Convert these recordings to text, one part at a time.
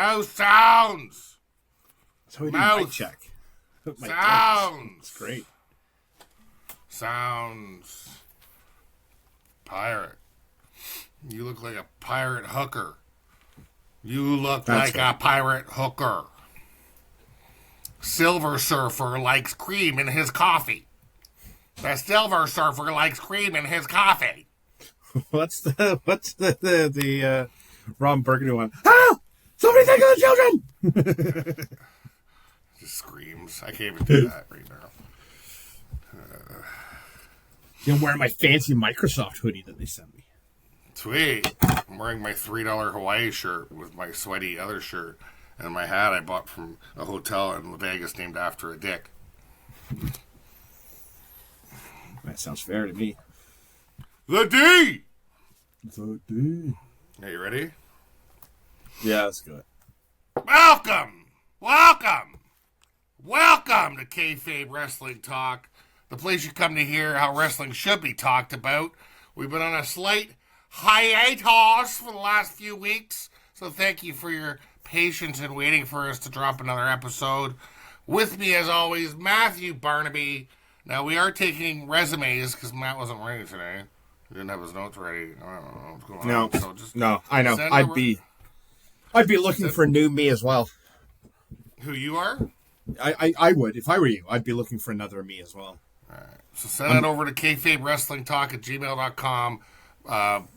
Mouse sounds. That's how we do mic check. Sounds. It's great. Sounds. Pirate. You look like a pirate hooker. You look like a pirate hooker. Silver Surfer likes cream in his coffee. The Silver Surfer likes cream in his coffee. What's the Ron Burgundy one? Ah! Somebody think of the children! Just screams. I can't even do that right now. I'm wearing my fancy Microsoft hoodie that they sent me. Sweet. I'm wearing my $3 Hawaii shirt with my sweaty other shirt and my hat I bought from a hotel in Vegas named after a dick. That sounds fair to me. The D! The D. Are you ready? Yeah, let's go. Welcome to Kayfabe Wrestling Talk, the place you come to hear how wrestling should be talked about. We've been on a slight hiatus for the last few weeks, so thank you for your patience in waiting for us to drop another episode. With me, as always, Mathew Barnaby. Now, we are taking resumes because Matt wasn't ready today. He didn't have his notes ready. I don't know what's going on. So just I know. I'd be looking for new me as well. Who you are? I would. If I were you, I'd be looking for another me as well. All right. So send it over to kayfabewrestlingtalk@gmail.com.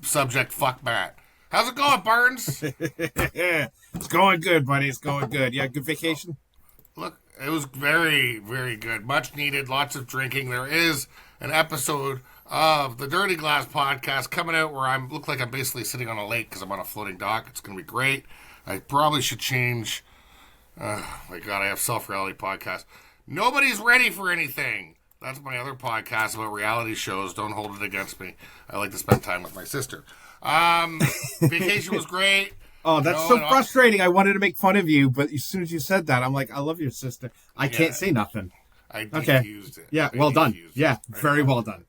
Subject, fuck Matt. How's it going, Burns? It's going good, buddy. It's going good. Yeah, good vacation? Look, it was very, very good. Much needed. Lots of drinking. There is an episode of the Dirty Glass podcast coming out where I look like I'm basically sitting on a lake because I'm on a floating dock. It's going to be great. I probably should change... my God, I have self-reality podcast. Nobody's ready for anything. That's my other podcast about reality shows. Don't hold it against me. I like to spend time with my sister. Vacation was great. Oh, that's so frustrating. I wanted to make fun of you, but as soon as you said that, I'm like, I love your sister. I can't say nothing. I diffused it. Yeah, well done. Yeah, very well done.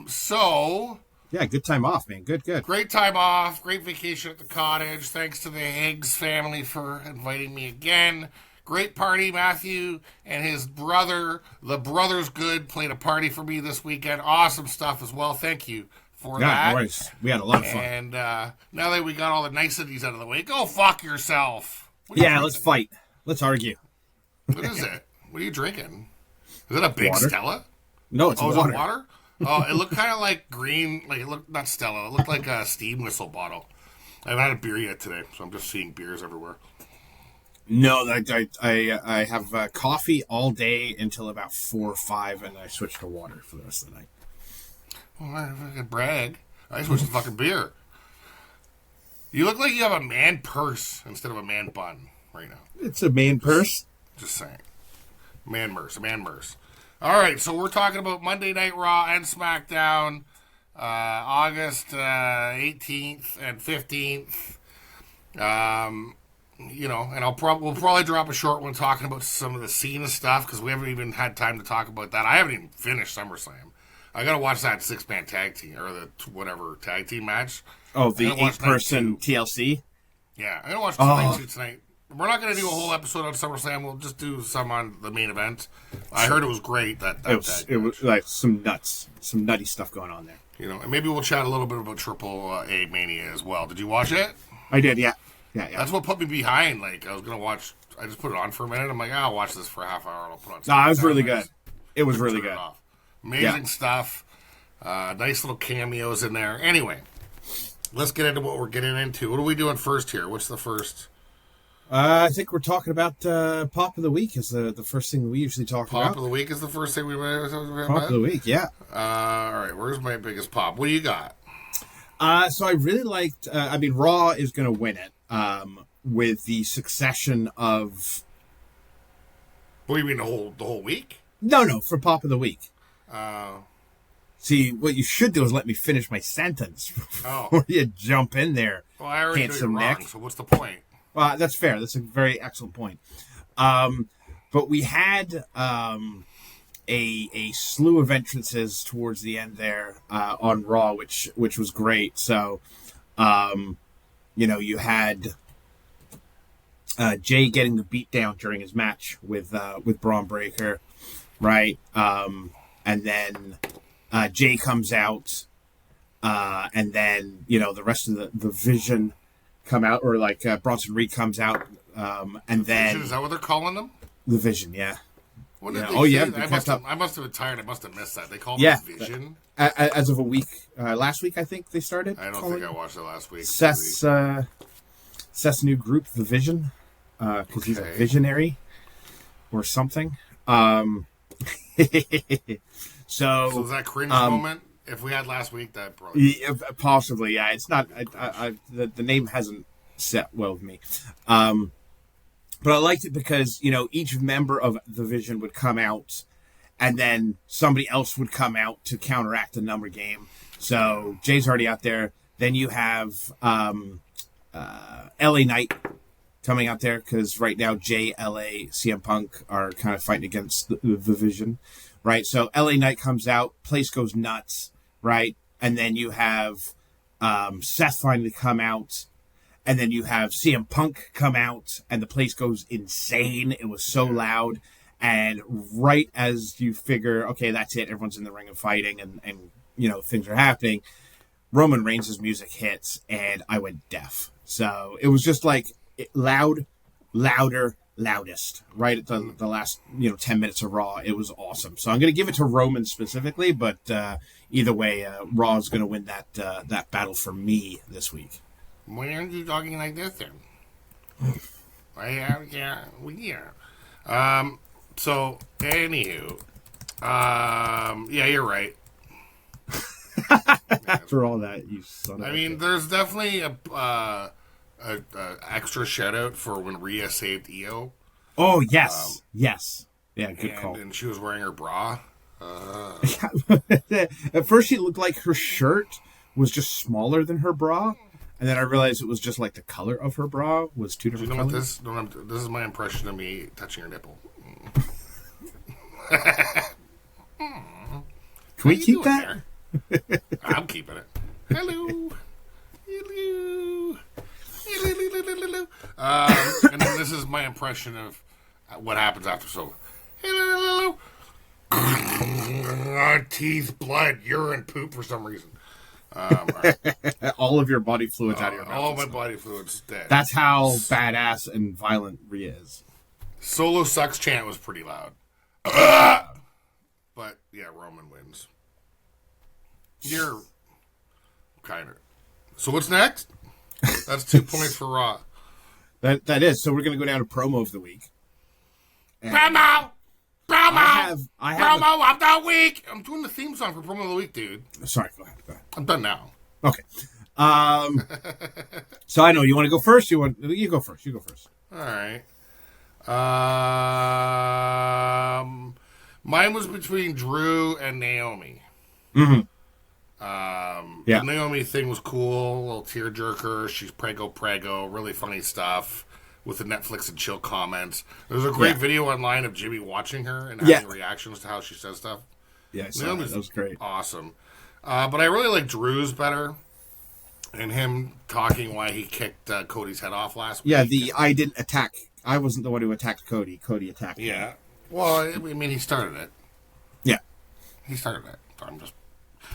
So... Yeah, good time off, man. Good. Great time off. Great vacation at the cottage. Thanks to the Higgs family for inviting me again. Great party. Matthew and his brother, the Brothers Good, played a party for me this weekend. Awesome stuff as well. Thank you for that. No worries. We had a lot of fun. And now that we got all the niceties out of the way, go fuck yourself. Let's fight. Let's argue. What is it? What are you drinking? Is it a big water. Stella? No, it's water. Is it water? Oh, it looked kind of like green, like it looked, not Stella, it looked like a steam whistle bottle. I haven't had a beer yet today, so I'm just seeing beers everywhere. No, I have coffee all day until about 4 or 5, and I switch to water for the rest of the night. Well, I can brag. I switched to fucking beer. You look like you have a man purse instead of a man bun right now. It's a man purse. Just saying. Man merce. All right, so we're talking about Monday Night Raw and SmackDown, August 18th and 15th. And we'll probably drop a short one talking about some of the Cena stuff because we haven't even had time to talk about that. I haven't even finished SummerSlam. I got to watch that 6-man tag team or the whatever tag team match. Oh, the 8-person TLC? Yeah, I'm going to watch night 2 tonight. We're not going to do a whole episode on SummerSlam. We'll just do some on the main event. I heard it was great. It was like some nutty stuff going on there. And maybe we'll chat a little bit about Triple A Mania as well. Did you watch it? I did, yeah. That's what put me behind. Like, I was going to watch, I just put it on for a minute. I'm like, I'll watch this for a half hour and I'll put it on. No, it was really good. It was really good. Amazing stuff. Nice little cameos in there. Anyway, let's get into what we're getting into. What are we doing first here? What's the first? I think we're talking about Pop of the Week is the first thing we usually talk about. Pop of the Week is the first thing we talk about? Pop of the Week, yeah. All right, where's my biggest pop? What do you got? So I really liked, Raw is going to win it with the succession of... What do you mean, the whole week? No, for Pop of the Week. See, what you should do is let me finish my sentence before you jump in there. Well, I already know you're wrong, Nick. So what's the point? Well, that's fair. That's a very excellent point. But we had a slew of entrances towards the end there on Raw, which was great. So you had Jay getting the beat down during his match with Braun Breaker, right? And then Jay comes out, and then the rest of the Vision come out, or like Bronson Reed comes out, and then Vision, is that what they're calling them? The Vision, yeah. What did Yeah. they Oh, say? yeah, I must have been tired. I must have missed that. They called Yeah. it Vision. As of a week, last week I think they started. I don't calling think I watched it last week. Seth's new group, The Vision, because he's a visionary or something. So So is that cringe moment? If we had last week, that probably possibly, yeah. It's not. The name hasn't set well with me. But I liked it because, each member of the Vision would come out, and then somebody else would come out to counteract the number game. So Jay's already out there. Then you have LA Knight coming out there, because right now Jay, LA, CM Punk are kind of fighting against the Vision, right? So LA Knight comes out, place goes nuts, right? And then you have Seth finally come out. And then you have CM Punk come out, and the place goes insane. It was so loud. And right as you figure, okay, that's it, everyone's in the ring and fighting, and things are happening, Roman Reigns' music hits, and I went deaf. So it was just like loud, louder, loudest, right at the last 10 minutes of Raw. It was awesome. So I'm going to give it to Roman specifically, but either way, Raw is going to win that battle for me this week. Why aren't you talking like this then? Yeah. So, anywho. Yeah, you're right. After all that, you son of a bitch. There's definitely a extra shout out for when Rhea saved Io. Oh, yes. Yes. Yeah, good call. And she was wearing her bra. At first, she looked like her shirt was just smaller than her bra. And then I realized it was just like the color of her bra was two different colors. This is my impression of me touching her nipple. Can we keep that? I'm keeping it. Hello. And then this is my impression of what happens after. So, hello. Teeth, blood, urine, poop for some reason. Right. All of your body fluids out of your mouth. All my body fluids dead. That's how badass and violent Rhea is. Solo sucks chant was pretty loud. But, yeah, Roman wins. You're kind of. So what's next? That's 2 points for Raw. That is. So we're going to go down to promo of the week. Promo! I have promo of the week! I'm doing the theme song for promo of the week, dude. Sorry, go ahead. I'm done now. Okay. So I know you want to go first. You go first. You go first. All right. Mine was between Drew and Naomi. Mm-hmm. The Naomi thing was cool. A little tearjerker. She's prego. Really funny stuff with the Netflix and chill comments. There's a great video online of Jimmy watching her and having reactions to how she says stuff. Yeah, that was great. Awesome. But I really like Drew's better. And him talking why he kicked Cody's head off last week. Yeah, I didn't attack. I wasn't the one who attacked Cody. Cody attacked me. Yeah. Well, he started it. Yeah. He started it.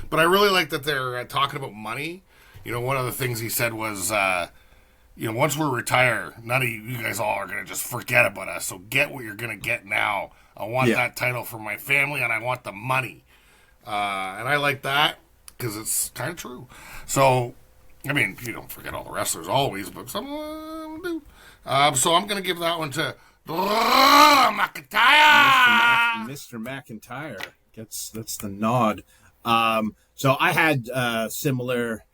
But I really like that they're talking about money. One of the things he said was, once we retire, none of you guys all are going to just forget about us. So get what you're going to get now. I want that title for my family, and I want the money. And I like that because it's kind of true. So, you don't forget all the wrestlers always, but some of them do. So I'm going to give that one to McIntyre. Mr. McIntyre that's the nod. So I had similar,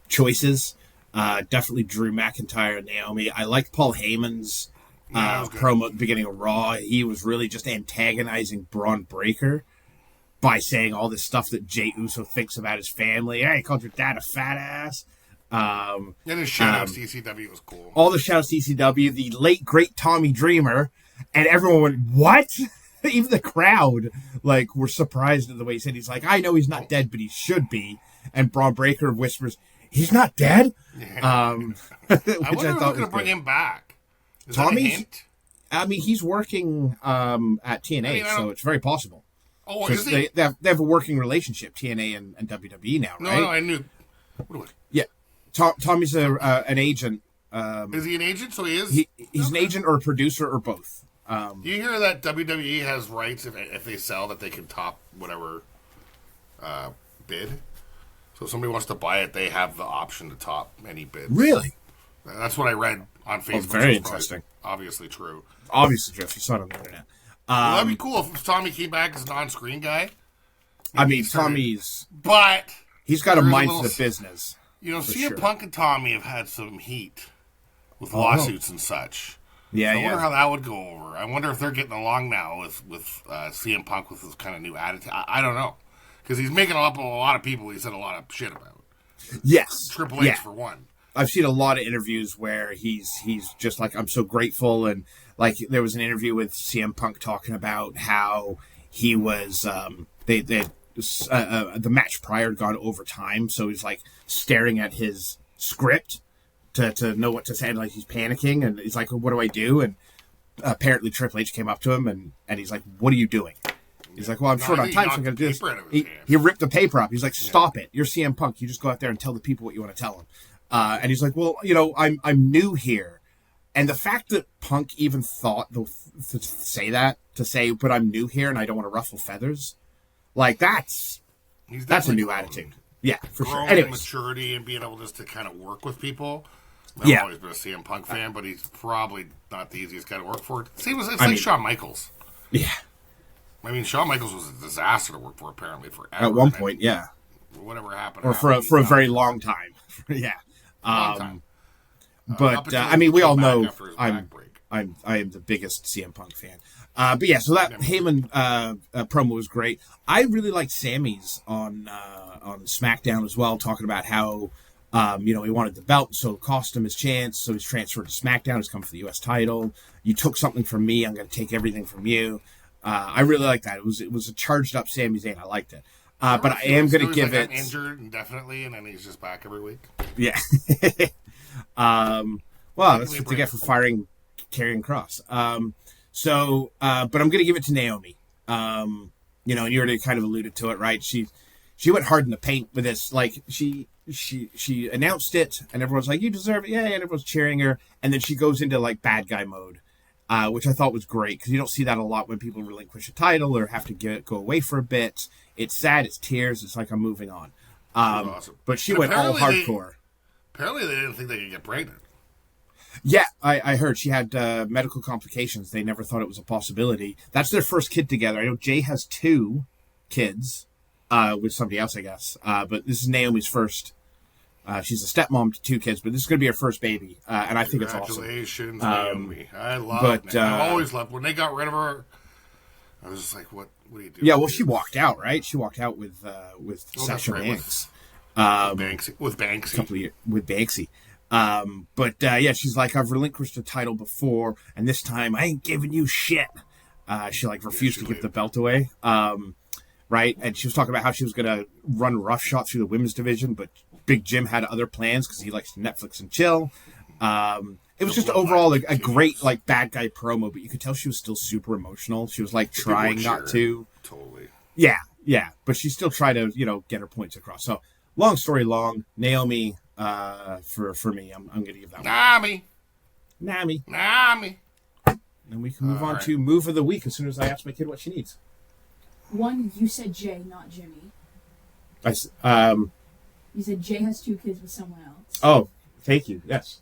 choices. Definitely Drew McIntyre and Naomi. I liked Paul Heyman's promo at the beginning of Raw. He was really just antagonizing Braun Breaker by saying all this stuff that Jey Uso thinks about his family. Hey, he called your dad a fat ass. And his shout-outs to ECW was cool. All the shout-outs to ECW, the late, great Tommy Dreamer, and everyone went, what? Even the crowd, were surprised at the way he said. He's like, I know he's not dead, but he should be. And Braun Breaker whispers, he's not dead. Yeah. Which I wonder if they're going to bring him back. Is that a hint? I mean, he's working at TNA, so it's very possible. Oh, is he? They have a working relationship, TNA and WWE now, right? No, I knew. Yeah, Tommy's an agent. Is he an agent? So he is? He's an agent or a producer or both. Do you hear that WWE has rights if they sell that they can top whatever bid? So if somebody wants to buy it, they have the option to top any bid. Really? That's what I read on Facebook. Oh, very interesting. Obviously true. Obviously true. If you saw it on the internet. Well, that'd be cool if Tommy came back as an on-screen guy. I mean, Tommy's... But... He's got a mind for the business. You know, CM Punk and Tommy have had some heat with lawsuits and such. Yeah, so I wonder how that would go over. I wonder if they're getting along now with CM Punk with his kind of new attitude. I don't know. Because he's making up a lot of people he said a lot of shit about. Yes. Triple H for one. I've seen a lot of interviews where he's just like, I'm so grateful. And like there was an interview with CM Punk talking about how he was, the match prior had gone over time. So he's like staring at his script to know what to say. Like he's panicking and he's like, well, what do I do? And apparently Triple H came up to him and he's like, what are you doing? He's like, well, I'm short on time, so I'm going to do this. He ripped the paper up. He's like, stop it. You're CM Punk. You just go out there and tell the people what you want to tell them. And he's like, well, you know, I'm new here. And the fact that Punk even thought to say, but I'm new here and I don't want to ruffle feathers, like that's a new attitude. Yeah, for sure. Anyways. Maturity and being able just to kind of work with people. I've always been a CM Punk fan, but he's probably not the easiest guy to work for. It's like Shawn Michaels. Yeah. I mean, Shawn Michaels was a disaster to work for, apparently, forever. At one point, yeah. Whatever happened. Or for a very long time. Yeah. Long time. But, I mean, we all know I am the biggest CM Punk fan. But yeah, so that Heyman promo was great. I really liked Sammy's on SmackDown as well, talking about how, he wanted the belt, so it cost him his chance, so he's transferred to SmackDown, he's come for the U.S. title. You took something from me, I'm going to take everything from you. I really like that. It was a charged up Sami Zayn. I liked it. But I am going to give it... I'm injured indefinitely, and then he's just back every week. Yeah. Well, that's what they get for firing Karrion Kross. But I'm going to give it to Naomi. And you already kind of alluded to it, right? She went hard in the paint with this. Like, she announced it, and everyone's like, you deserve it. Yeah, and everyone's cheering her. And then she goes into, like, bad guy mode. Which I thought was great, because you don't see that a lot when people relinquish a title or have to go away for a bit. It's sad, it's tears, it's like I'm moving on. Awesome. But she went all hardcore. Apparently they didn't think they could get pregnant. Yeah, I heard she had medical complications. They never thought it was a possibility. That's their first kid together. I know Jay has 2 kids with somebody else, I guess. But this is Naomi's first. She's a stepmom to 2 kids, but this is going to be her first baby, and I think it's awesome. Congratulations, Naomi. I love it. I've always loved when they got rid of her. I was just like, what do you do? Yeah, well, she walked out, right? She walked out with Sasha Banks. With Banksy. With Banksy. But she's like, I've relinquished the title before, and this time I ain't giving you shit. She refused to give the belt away. Right? And she was talking about how she was going to run roughshod through the women's division, but Big Jim had other plans because he likes to Netflix and chill. It was just overall a great, bad guy promo, but you could tell she was still super emotional. She was, trying not to. Totally. Yeah. But she still tried to, get her points across. So, long story long, Naomi, for me, I'm going to give that one. Nami. And we can move on to Move of the Week as soon as I ask my kid what she needs. One, you said Jay, not Jimmy. You said Jay has 2 kids with someone else. Oh, thank you. Yes.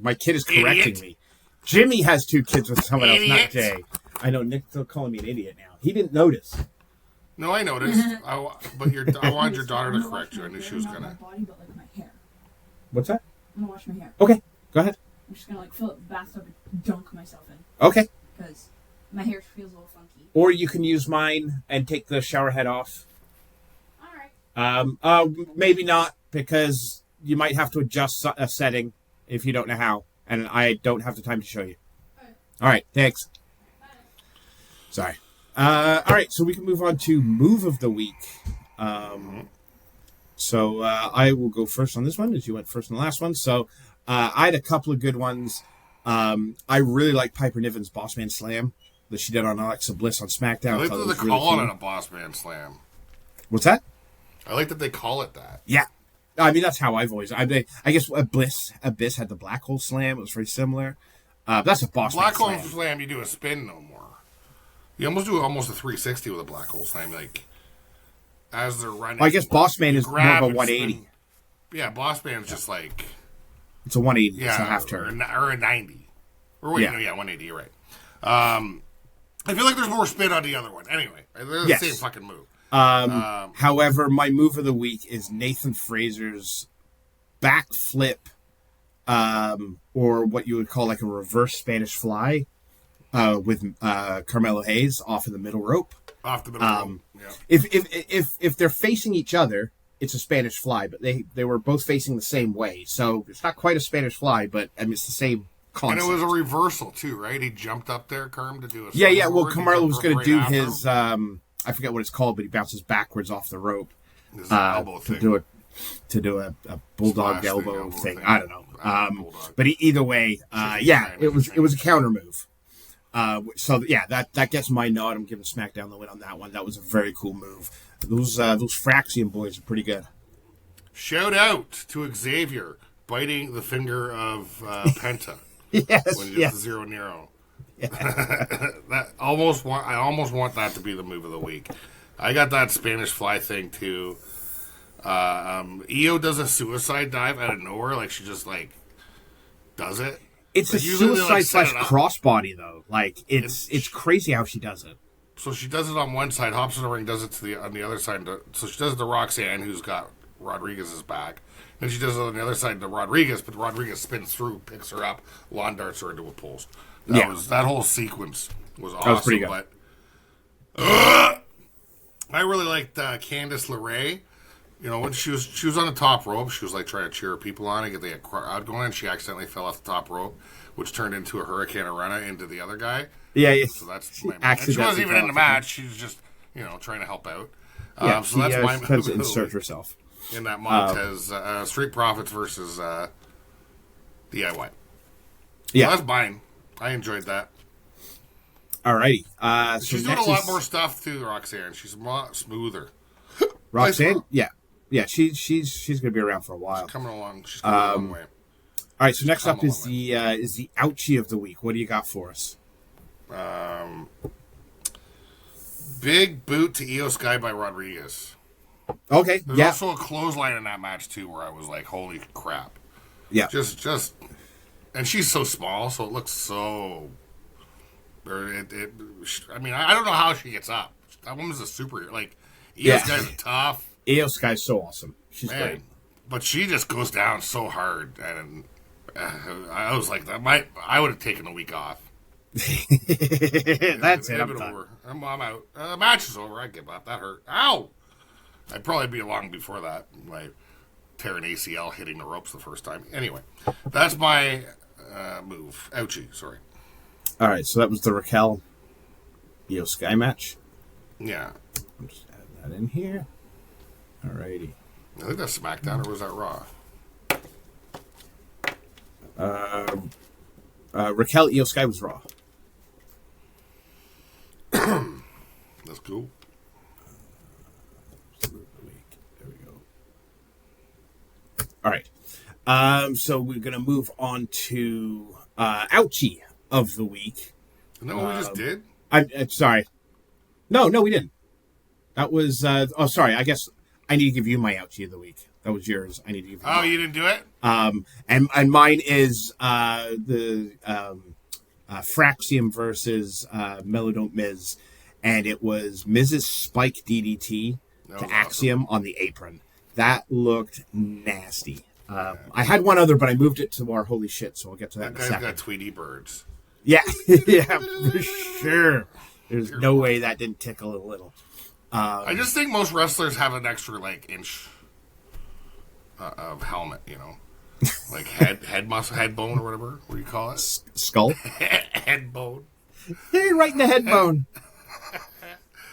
My kid is correcting me. Jimmy has 2 kids with someone else, not Jay. I know Nick's still calling me an idiot now. He didn't notice. No, I noticed. I wanted your daughter to correct you. I knew she was going to. Not my body, but my hair. What's that? I'm going to wash my hair. Okay, go ahead. I'm just going to fill up the bathtub and dunk myself in. Okay. Because my hair feels a little funky. Or you can use mine and take the shower head off. All right. Maybe not, because you might have to adjust a setting if you don't know how, and I don't have the time to show you. All right, thanks. Bye. Sorry. All right, so we can move on to Move of the Week. So I will go first on this one, as you went first on the last one. So I had a couple of good ones. I really like Piper Niven's Boss Man Slam that she did on Alexa Bliss on SmackDown. I like that they call it a Boss Man Slam. What's that? I like that they call it that. Yeah. I mean, that's how I've always... I guess Abyss had the Black Hole Slam. It was very similar. That's a Boss Man Slam. Black Hole Slam, you do a spin no more. You almost do almost a 360 with a Black Hole Slam, like, as they're running. Well, I guess Boss Man is more of a 180. Spin. Yeah, Boss Man's just like... It's a 180. Yeah, it's a half turn. Or a 90. Or wait, no, 180, you're right. I feel like there's more spin on the other one. Anyway, they're the same fucking move. However, my move of the week is Nathan Fraser's backflip, or what you would call like a reverse Spanish fly, with Carmelo Hayes off of the middle rope. Off the middle rope. Yeah. If they're facing each other, it's a Spanish fly, but they were both facing the same way, so it's not quite a Spanish fly, but I mean it's the same concept. And it was a reversal too, right? He jumped up there, Carm, to do a yeah. Well, Carmelo was going to do his I forget what it's called, but he bounces backwards off the rope elbow thing. to do a bulldog elbow thing. I don't know. But either way, it was a counter move. So that gets my nod. I'm giving SmackDown the win on that one. That was a very cool move. Those Fraxian boys are pretty good. Shout out to Xavier biting the finger of Penta. Yes, when he does the Zero Nero. Yeah. I almost want that to be the move of the week. I got that Spanish fly thing too. Io does a suicide dive out of nowhere, like she just like does it. It's a suicide / crossbody though. Like it's crazy how she does it. So she does it on one side, hops in the ring, does it on the other side. So she does it to Roxanne, who's got Rodriguez's back. Then she does it on the other side to Rodriguez, but Rodriguez spins through, picks her up, lawn darts her into a post. That whole sequence was awesome. That was pretty good. But I really liked Candice LeRae. You know, when she was on the top rope, she was like trying to cheer people on and get the crowd going, and she accidentally fell off the top rope, which turned into a Hurricane Arena into the other guy. Yeah. So that's my and she wasn't even in the match. She was just, trying to help out. So that's my move. To insert herself. In that Montez Street Profits versus DIY. Yeah. So that's mine. I enjoyed that. Alrighty. She's doing a lot more stuff too, Roxanne. She's a lot smoother. Roxanne? Yeah. Yeah, she's going to be around for a while. She's coming along. She's coming a long way. All right, so next up is the ouchie of the week. What do you got for us? Big boot to Io Sky by Rodriguez. Okay, There's also a clothesline in that match too, where I was like, "Holy crap!" Yeah, just, and she's so small, so it looks so. I mean, I don't know how she gets up. That woman's a superhero. Like, Io Sky's tough. Io Sky's so awesome. She's great, but she just goes down so hard, and I was like, I would have taken a week off. That's it. I'm done. I'm out. The match is over. I give up. That hurt. Ow! I'd probably be along before that. My tearing ACL hitting the ropes the first time. Anyway, that's my move. Ouchie. Sorry. All right. So that was the Raquel Io Sky match. Yeah. I'm just adding that in here. All righty. I think that's SmackDown, or was that Raw? Raquel Io Sky was Raw. That's cool. There we go. All right. So we're going to move on to Ouchie of the week. Isn't that what we just did? I'm sorry. No, we didn't. That was... sorry. I guess I need to give you my Ouchie of the week. That was yours. I need to give you mine. You didn't do it? And mine is the Fraxium versus Melodont Miz. And it was Miz's Spike DDT to Axiom on the apron. That looked nasty. I had one other, but I moved it to our holy shit, so I'll get to that in a second. That guy's got Tweety birds. Yeah, yeah, for sure. There's no way that didn't tickle a little. I just think most wrestlers have an extra, inch of helmet, like head muscle, head bone, or whatever. What do you call it? Skull? Head bone. Hey, right in the head bone.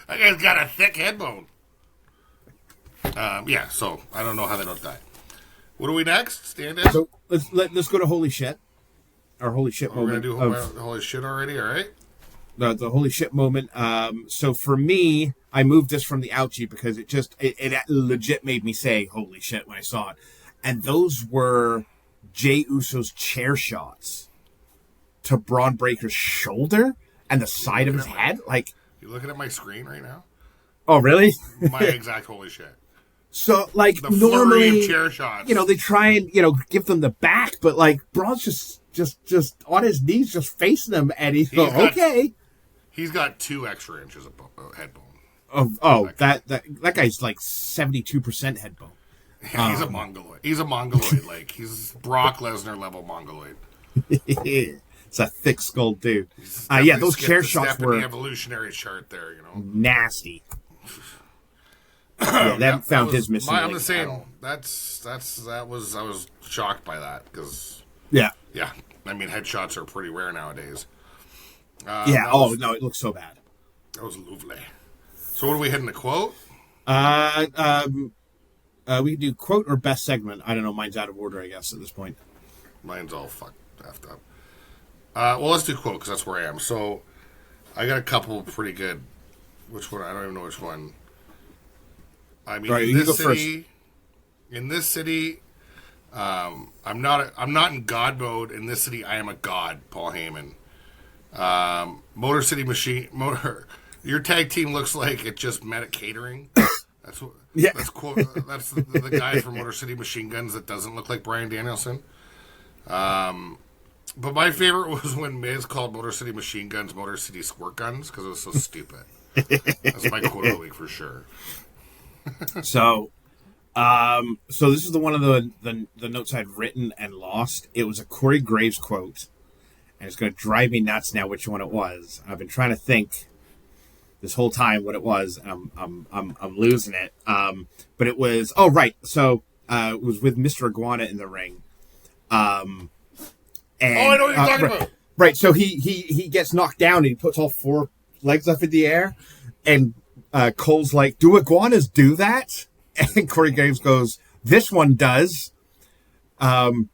That guy's got a thick head bone. Yeah, so I don't know how they don't die. What are we next? Stand in? So let's go to holy shit. Our holy shit We're going moment. to do holy shit already, all right? The holy shit moment. So for me, I moved this from the ouchie because it legit made me say holy shit when I saw it. And those were Jey Uso's chair shots to Braun Breaker's shoulder and the side of his head. Like, You looking at my screen right now? oh, really? My exact holy shit. So, like, The flurry normally, of chair shots. they try and, give them the back, but, like, Braun's just on his knees, just facing them, and he's going, okay. He's got 2 extra inches of head bone. That guy's like 72% head bone. Yeah, he's a mongoloid. He's a mongoloid. Like, he's Brock Lesnar level mongoloid. It's a thick skull dude. Yeah, those chair shots were the evolutionary chart there, nasty. Yeah, that found his missing. I'm just saying I was shocked by that because yeah, I mean headshots are pretty rare nowadays. No, it looks so bad. That was lovely. So what are we hitting the quote? We can do quote or best segment. I don't know. Mine's out of order, I guess, at this point. Mine's all effed up. Well, let's do quote because that's where I am. So I got a couple pretty good. Which one? I don't even know which one. I mean, right, in this city, I'm not in God mode. In this city, I am a god. Paul Heyman. Motor City Motor. Your tag team looks like it just met at catering. That's what. Yeah. That's quote. That's the guy from Motor City Machine Guns that doesn't look like Bryan Danielson. But my favorite was when Miz called Motor City Machine Guns Motor City Squirt Guns because it was so stupid. That's my quote of the week for sure. So this is the one of the notes I'd written and lost. It was a Corey Graves quote, and it's going to drive me nuts now which one it was. I've been trying to think this whole time what it was. And I'm losing it. But it was So it was with Mr. Iguana in the ring. And, I know what you're talking about. Right. So he gets knocked down and he puts all 4 legs up in the air, and Cole's like, "Do iguanas do that?" And Corey Graves goes, "This one does." And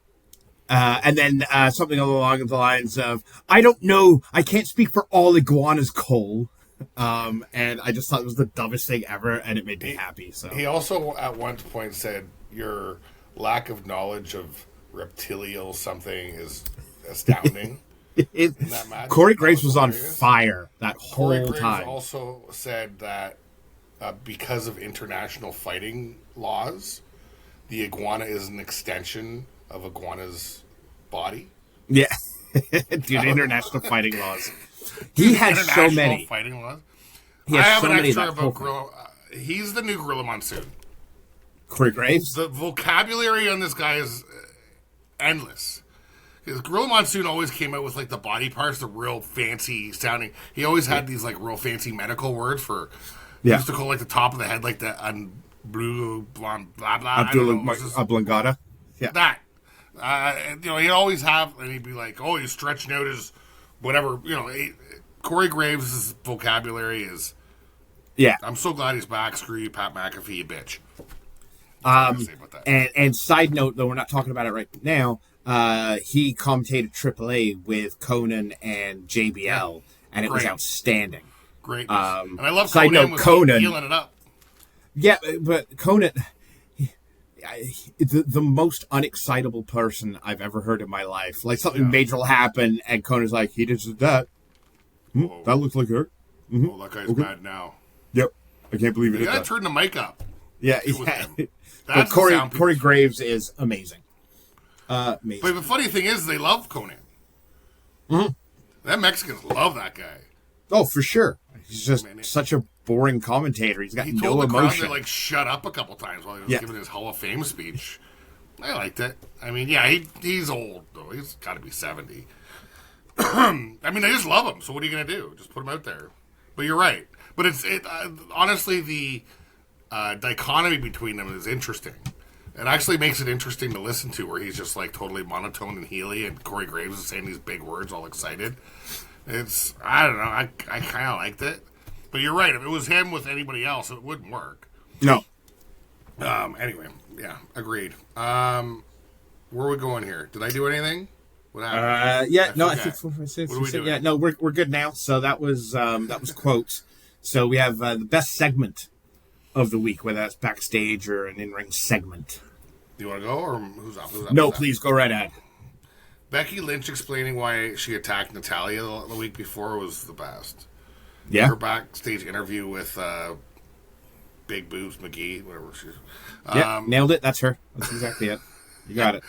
then something along the lines of, "I don't know. I can't speak for all iguanas, Cole." And I just thought it was the dumbest thing ever, and it made me happy. So he also at one point said, "Your lack of knowledge of reptilial something is astounding." In that match, Corey Graves was on fire that whole Corey Graves time. Also said that because of international fighting laws, the iguana is an extension of iguana's body. Yeah, dude, international fighting laws. He had so many fighting laws. I have an extra about Gorilla. He's the new Gorilla Monsoon. Corey Graves. The vocabulary on this guy is endless. Because Gorilla Monsoon always came out with like the body parts, the real fancy sounding. He always had these like real fancy medical words for. He used to call like the top of the head like the blue blah blah blah. Oblongata. Yeah. That. He'd always have, and he'd be like, "Oh, he's stretching out his whatever." Corey Graves' vocabulary is. Yeah. I'm so glad he's back. Screw you, Pat McAfee, you bitch. And side note, though we're not talking about it right now, he commentated AAA with Conan and JBL, and it was outstanding. Great. And I love side Conan. Note, Conan healing it up. Yeah, but Conan, the most unexcitable person I've ever heard in my life. Like something major will happen, and Conan's like, "He did that. That looks like her. Mm-hmm. Oh, that guy's mad now. Yep, I can't believe it. You gotta turn the mic up. Yeah. But Corey Graves is amazing. Amazing. But the funny thing is, they love Conan. Mm-hmm. That Mexicans love that guy. Oh, for sure. He's just such a boring commentator. He's got no emotion. He told the crowd to like shut up a couple times while he was giving his Hall of Fame speech. I liked it. I mean, he's old though. He's got to be 70. I mean, they just love him. So what are you gonna do? Just put him out there. But you're right. But honestly, the dichotomy between them is interesting. It actually makes it interesting to listen to, where he's just like totally monotone and heely, and Corey Graves is saying these big words, all excited. I don't know. I kind of liked it, but you're right. If it was him with anybody else, it wouldn't work. No. Anyway, yeah, agreed. Where are we going here? Did I do anything? What happened? I think 4, 5, 6. What are we doing? Yeah, no, we're good now. So that was quotes. So we have the best segment of the week, whether that's backstage or an in-ring segment. Do you want to go, or who's up? No, please go right ahead. Becky Lynch explaining why she attacked Natalya the week before was the best. Yeah. Her backstage interview with Big Boobs McGee, whatever she. Nailed it. That's her. That's exactly it. You got it.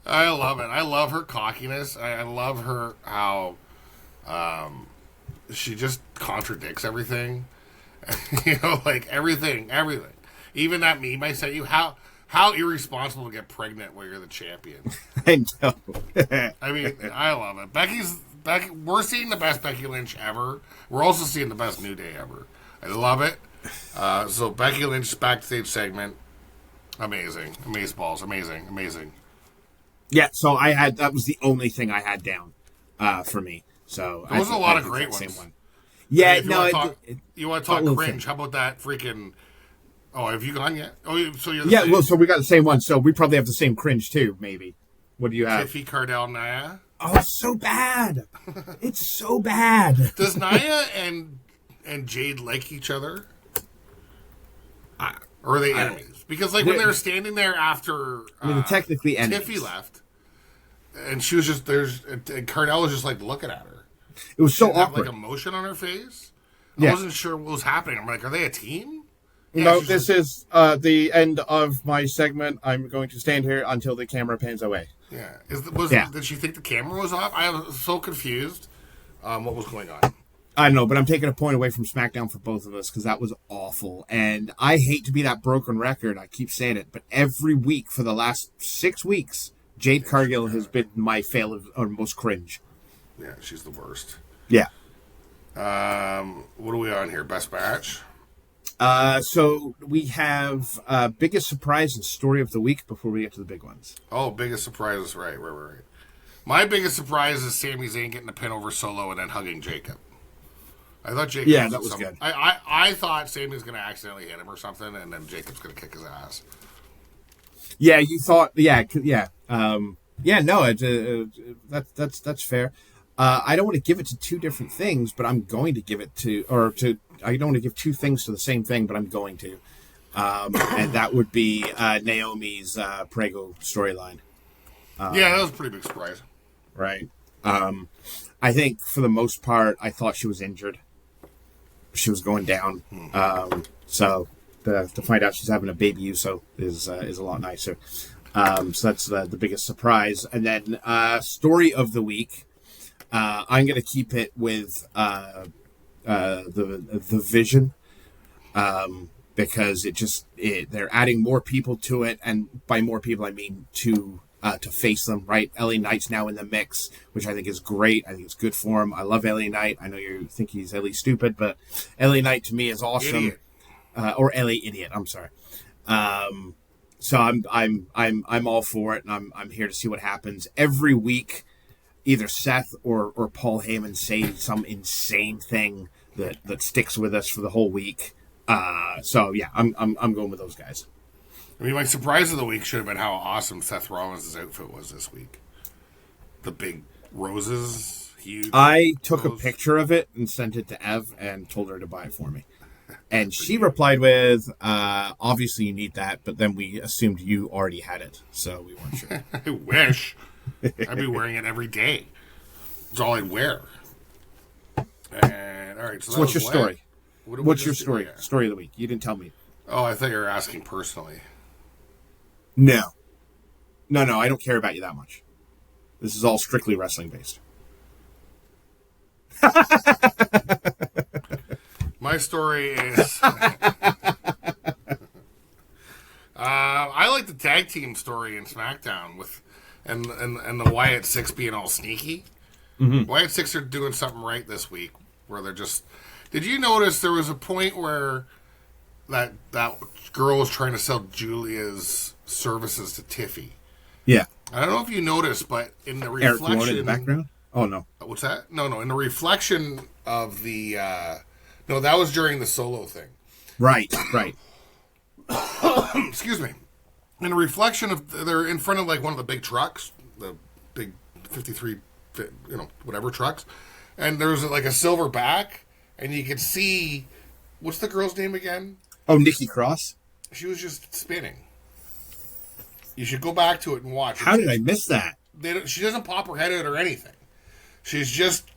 I love it. I love her cockiness. I love her how she just contradicts everything. Like everything. Even that meme I sent you. How irresponsible to get pregnant while you're the champion. I know. I mean, I love it. Becky. We're seeing the best Becky Lynch ever. We're also seeing the best New Day ever. I love it. So Becky Lynch's backstage segment, amazing. Amazeballs, amazing. Yeah, so that was the only thing I had down for me. So there was a lot of great ones. One. Yeah, you want to talk cringe? How about that freaking? Oh, have you gone yet? Oh, so you're so we got the same one. So we probably have the same cringe too, maybe. What do you have? Tiffy Cardell Nia. Oh, it's so bad. It's so bad. Does Nia and Jade like each other? Or are they enemies? Because when they were standing there after they're technically enemies. Tiffy left, and she was just and Cardell was just looking at her. It was so awkward. Have, emotion on her face. Yeah. I wasn't sure what was happening. I'm like, are they a team? No, this is the end of my segment. I'm going to stand here until the camera pans away. Yeah. Did she think the camera was off? I was so confused. What was going on? I know, but I'm taking a point away from SmackDown for both of us because that was awful. And I hate to be that broken record. I keep saying it, but every week for the last 6 weeks, Jade Cargill has been my fail or most cringe. Yeah, she's the worst. Yeah. What are we on here? Best match? So we have biggest surprise and story of the week before we get to the big ones. Oh, biggest surprises, right. My biggest surprise is Sami Zayn getting a pin over Solo and then hugging Jacob. I thought Jacob. Yeah, that was good. I thought Sami was going to accidentally hit him or something, and then Jacob's going to kick his ass. Yeah, you thought. Yeah. No, that's fair. I don't want to give it to two different things, but I'm going to give it to, I don't want to give two things to the same thing, but I'm going to. And that would be Naomi's Prego storyline. Yeah, that was a pretty big surprise. Right. I think for the most part, I thought she was injured. She was going down. So to find out she's having a baby Uso is a lot nicer. So that's the biggest surprise. And then story of the week. I'm going to keep it with the Vision because they're adding more people to it, and by more people I mean to face them. Right, LA Knight's now in the mix, which I think is great. I think it's good for him. I love LA Knight. I know you think he's LA stupid, but LA Knight to me is awesome. Or LA Idiot. I'm sorry. So I'm all for it, and I'm here to see what happens every week. Either Seth or Paul Heyman say some insane thing that sticks with us for the whole week. So yeah, I'm going with those guys. I mean, my surprise of the week should have been how awesome Seth Rollins' outfit was this week. The big roses, huge. I took a picture of it and sent it to Ev and told her to buy it for me. And she replied with, obviously you need that, but then we assumed you already had it, so we weren't sure. I wish. I'd be wearing it every day. It's all I'd wear. And all right, so what's your story? What's your story? Yeah. Story of the week. You didn't tell me. Oh, I thought you were asking personally. No, I don't care about you that much. This is all strictly wrestling based. My story is I like the tag team story in SmackDown with and the Wyatt Six being all sneaky. Mm-hmm. Wyatt Six are doing something right this week where they're just. Did you notice there was a point where that girl was trying to sell Julia's services to Tiffy? Yeah. I don't know if you noticed, but in the reflection, Eric, in the background. Oh no. What's that? No. In the reflection of the no, that was during the Solo thing. Right. excuse me, in a reflection of, they're in front of like one of the big trucks, the big 53, whatever trucks, and there's like a silver back, and you could see, what's the girl's name again? Oh, Nikki Cross. She was just spinning. You should go back to it and watch. How did I miss that? She doesn't pop her head out or anything. She's just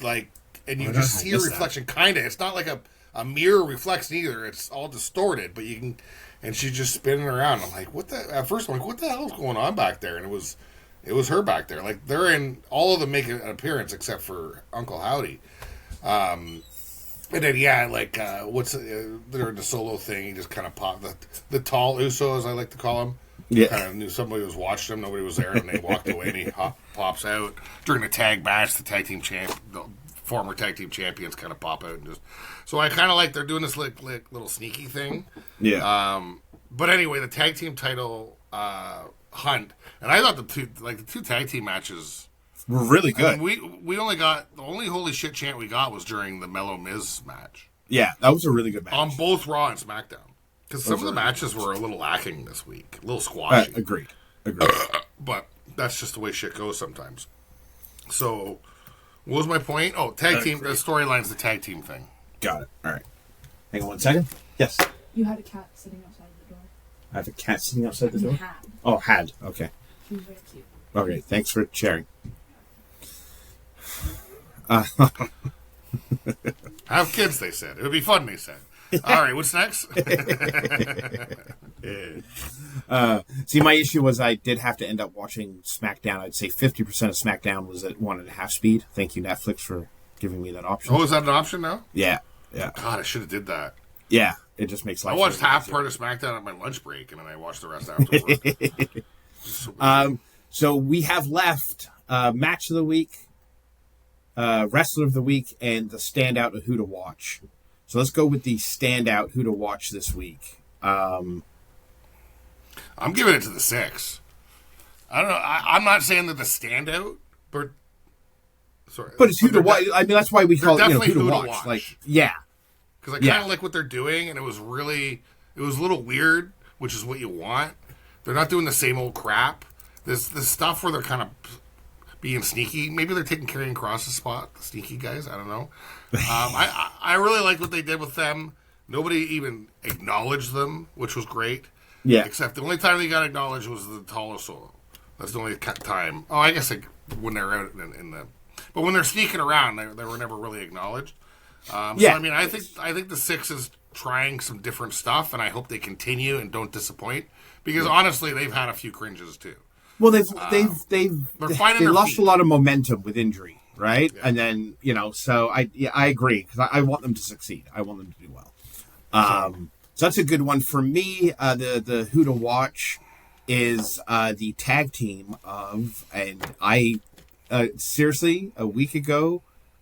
like, and you just see her reflection. Kind of. It's not like a mirror reflects either. It's all distorted, but you can. And she's just spinning around. I'm like, what the? At first, I'm like, what the hell is going on back there? And it was her back there. Like they're in, all of them make an appearance except for Uncle Howdy. And then they're in the solo thing. He just kind of popped the tall Uso, as I like to call him. Yeah. Kind of knew somebody was watching him. Nobody was there, and they walked away. And he pops out during the tag match. The former tag team champions kind of pop out and just. So I kind of like they're doing this like little sneaky thing. Yeah. But anyway, the tag team title hunt, and I thought the two tag team matches were really good. I mean, we only got the only holy shit chant we got was during the Mellow Miz match. Yeah, that was a really good match on both Raw and SmackDown. Because some of the matches were a little lacking this week, a little squashy. Agreed. But that's just the way shit goes sometimes. So, what was my point? Oh, tag team. The storyline's the tag team thing. Got it. All right. Hang on 1 second. Yes. You had a cat sitting outside the door. I have a cat sitting outside the door? You had. Oh, had. Okay. She was very cute. Okay, thanks for sharing. Have kids, they said. It would be fun, they said. All right, what's next? See, my issue was I did have to end up watching SmackDown. I'd say 50% of SmackDown was at 1.5 speed. Thank you, Netflix, for giving me that option. Oh, is that an option now? Yeah. God, I should have did that. Yeah, it just makes life. I watched half part of SmackDown at my lunch break, and then I watched the rest afterwards. So we have left Match of the Week, Wrestler of the Week, and the Standout of Who to Watch. So let's go with the Standout Who to Watch this week. I'm giving it to the 6. I don't know. I'm not saying that the Standout, but it's Who to Watch. I mean, that's why we call it Who to Watch. Like, yeah. Because I kind of like what they're doing, and it was a little weird, which is what you want. They're not doing the same old crap. There's this stuff where they're kind of being sneaky. Maybe they're taking Karrion Kross's spot, the sneaky guys. I don't know. I really liked what they did with them. Nobody even acknowledged them, which was great. Yeah. Except the only time they got acknowledged was the Talo solo. That's the only time. Oh, I guess when they're out in the... But when they're sneaking around, they were never really acknowledged. So, I mean, I think the 6 is trying some different stuff, and I hope they continue and don't disappoint. Because honestly, they've had a few cringes too. Well, they lost a lot of momentum with injury, right? Yeah. And then so I agree because I want them to succeed. I want them to do well. So that's a good one for me. The Who to Watch is the tag team of, and I seriously a week ago.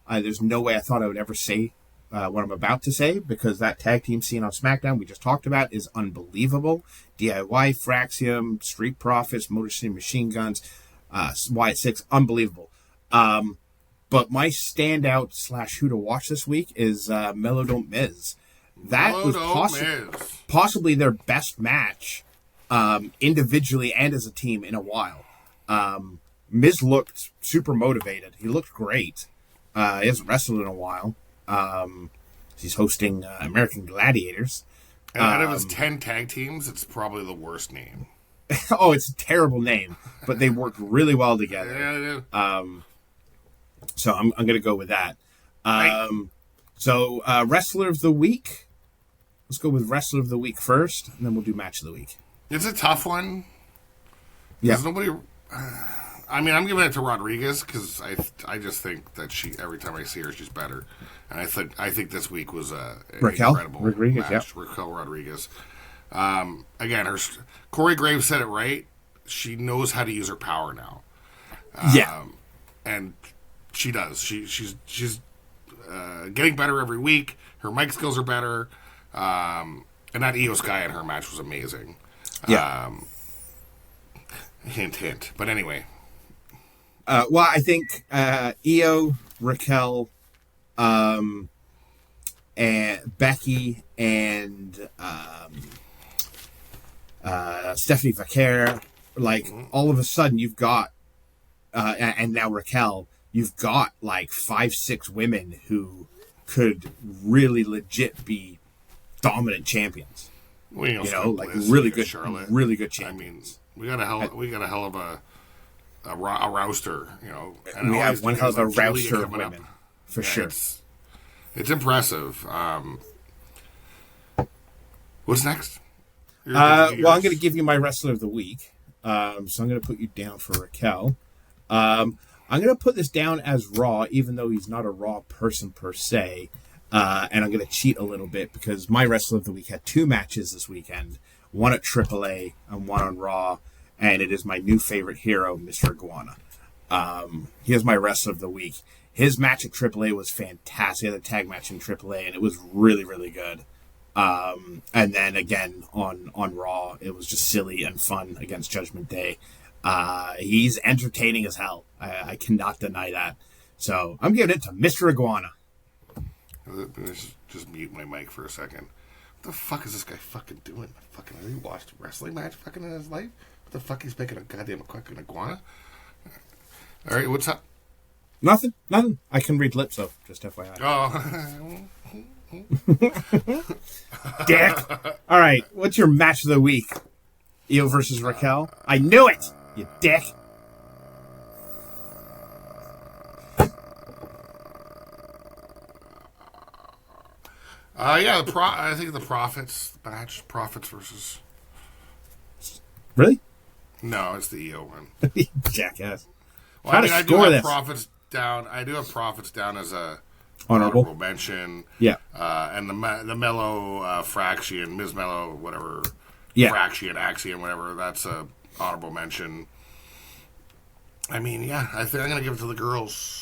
There's no way I thought I would ever say what I'm about to say because that tag team scene on SmackDown we just talked about is unbelievable. DIY, Fraxium, Street Profits, Motor City Machine Guns, Wyatt Six, unbelievable. But my standout / Who to Watch this week is Mellow Don't Miz. That was possibly their best match individually and as a team in a while. Miz looked super motivated. He looked great. He hasn't wrestled in a while. He's hosting American Gladiators. And out of his 10 tag teams, it's probably the worst name. Oh, it's a terrible name, but they work really well together. Yeah, they do. So I'm going to go with that. So Wrestler of the Week. Let's go with Wrestler of the Week first, and then we'll do Match of the Week. It's a tough one. Yeah. Nobody... I mean, I'm giving it to Rodriguez because I just think that every time I see her, she's better. And I think this week was an incredible Rodriguez, match. Yeah. Raquel Rodriguez. Again, Corey Graves said it right. She knows how to use her power now. And she does. She's getting better every week. Her mic skills are better. And that Io Sky in her match was amazing. Yeah. Hint, hint. But anyway. Well, I think Io, Raquel, and Becky, and Stephanie Vaquer. Like, all of a sudden, you've got, and now Raquel, you've got like 5-6 women who could really legit be dominant champions. Well, you know, like Bliss, really good, Charlotte. really good champions. I mean, we got a hell of a roster. You know, and we all have these one hell of a guys like Julia roster of coming women, up. for sure. It's impressive. What's next? Well, I'm going to give you my wrestler of the week. So I'm going to put you down for Raquel. I'm going to put this down as Raw, even though he's not a Raw person per se. And I'm going to cheat a little bit because my wrestler of the week had 2 matches this weekend. One at AAA and one on Raw. And it is my new favorite hero, Mr. Iguana. He is my wrestler of the week. His match at AAA was fantastic. He had a tag match in AAA, and it was really, really good. And then again on Raw, it was just silly and fun against Judgment Day. He's entertaining as hell. I cannot deny that. So I'm giving it to Mr. Iguana. Just mute my mic for a second. What the fuck is this guy fucking doing? Fucking, has he watched a wrestling match fucking in his life? What the fuck, he's making a goddamn fucking iguana? All right, what's up? Nothing. I can read lips though, just FYI. Oh. Dick. All right, what's your match of the week? Io versus Raquel? I knew it, you dick. Yeah, I think the Profits match. Profits versus... Really? No, it's the EO one. Jackass. Well, I do have Profits down. I do have Profits down as a honorable mention. Yeah. And the Mellow Fraction, Ms. Mellow, whatever. Yeah. Fraction, Axiom, whatever. That's a honorable mention. I mean, yeah, I think I'm going to give it to the girls.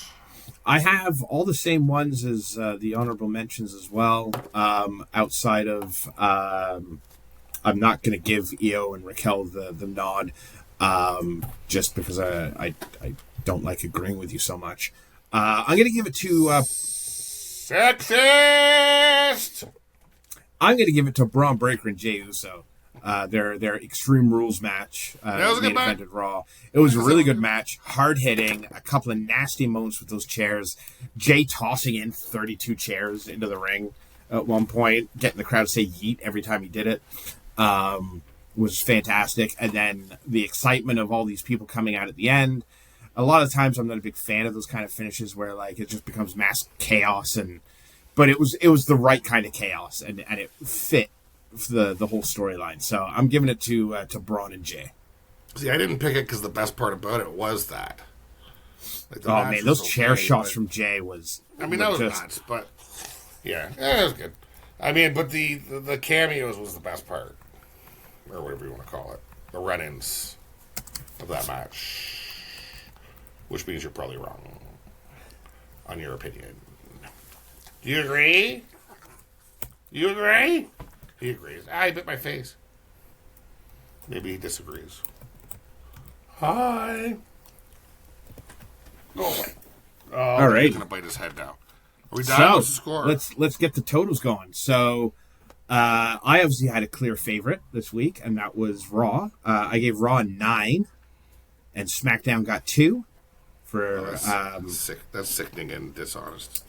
I have all the same ones as the honorable mentions as well. Outside of, I'm not going to give Io and Raquel the nod, just because I don't like agreeing with you so much. I'm going to give it to Sexist. I'm going to give it to Braun Breaker and Jey Uso. Their Extreme Rules match, main event at Raw. It was a really good match, hard hitting, a couple of nasty moments with those chairs. Jay tossing in 32 chairs into the ring at one point, getting the crowd to say yeet every time he did it, was fantastic. And then the excitement of all these people coming out at the end. A lot of times I'm not a big fan of those kind of finishes where like it just becomes mass chaos, but it was the right kind of chaos, and it fit the whole storyline. So I'm giving it to Braun and Jay. See, I didn't pick it because the best part about it was that. Like, oh man, those chair shots from Jay was. I mean, that was nuts, but yeah, it was good. I mean, but the cameos was the best part, or whatever you want to call it. The run-ins of that match, which means you're probably wrong on your opinion. Do you agree? You agree? He agrees. I bit my face. Maybe he disagrees. Hi. Go away. Oh, all right. He's gonna bite his head now. Are we done? So, what's the score? Let's get the totals going. So, I obviously had a clear favorite this week, and that was Raw. I gave Raw 9, and SmackDown got 2 for that's sickening and dishonest.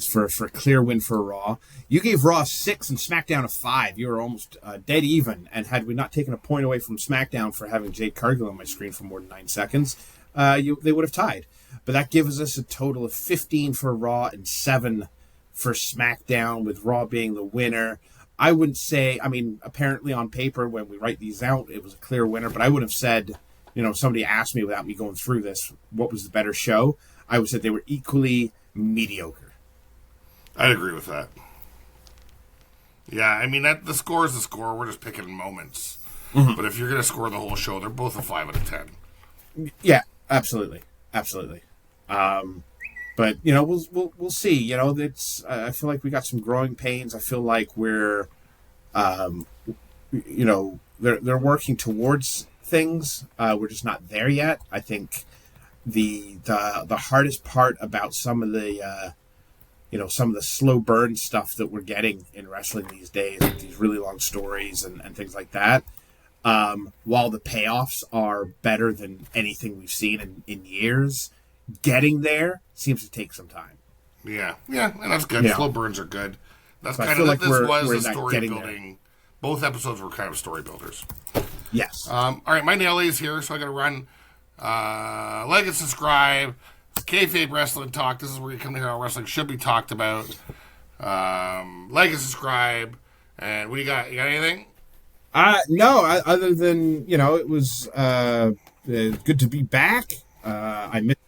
For a clear win for Raw. You gave Raw 6 and SmackDown a 5. You were almost dead even. And had we not taken a point away from SmackDown for having Jade Cargill on my screen for more than 9 seconds, they would have tied. But that gives us a total of 15 for Raw and 7 for SmackDown, with Raw being the winner. I wouldn't say, I mean, apparently on paper when we write these out, it was a clear winner. But I would have said, somebody asked me without me going through this, what was the better show? I would have said they were equally mediocre. I'd agree with that. Yeah, I mean, the score is the score. We're just picking moments. Mm-hmm. But if you're going to score the whole show, they're both a 5 out of 10. Yeah, absolutely. But we'll see. It's I feel like we got some growing pains. I feel like we're, they're working towards things. We're just not there yet. I think the hardest part about some of the some of the slow burn stuff that we're getting in wrestling these days, with these really long stories and things like that. While the payoffs are better than anything we've seen in years, getting there seems to take some time. Yeah, and that's good. Slow burns are good. That's But kind I feel of like this we're was a not story getting building. Both episodes were kind of story builders. Yes. All right, my Nelly is here, so I got to run. Like and subscribe. Kayfabe Wrestling Talk. This is where you come to hear how wrestling should be talked about. Like and subscribe. And what do you got? You got anything? No, other than, it was good to be back. I missed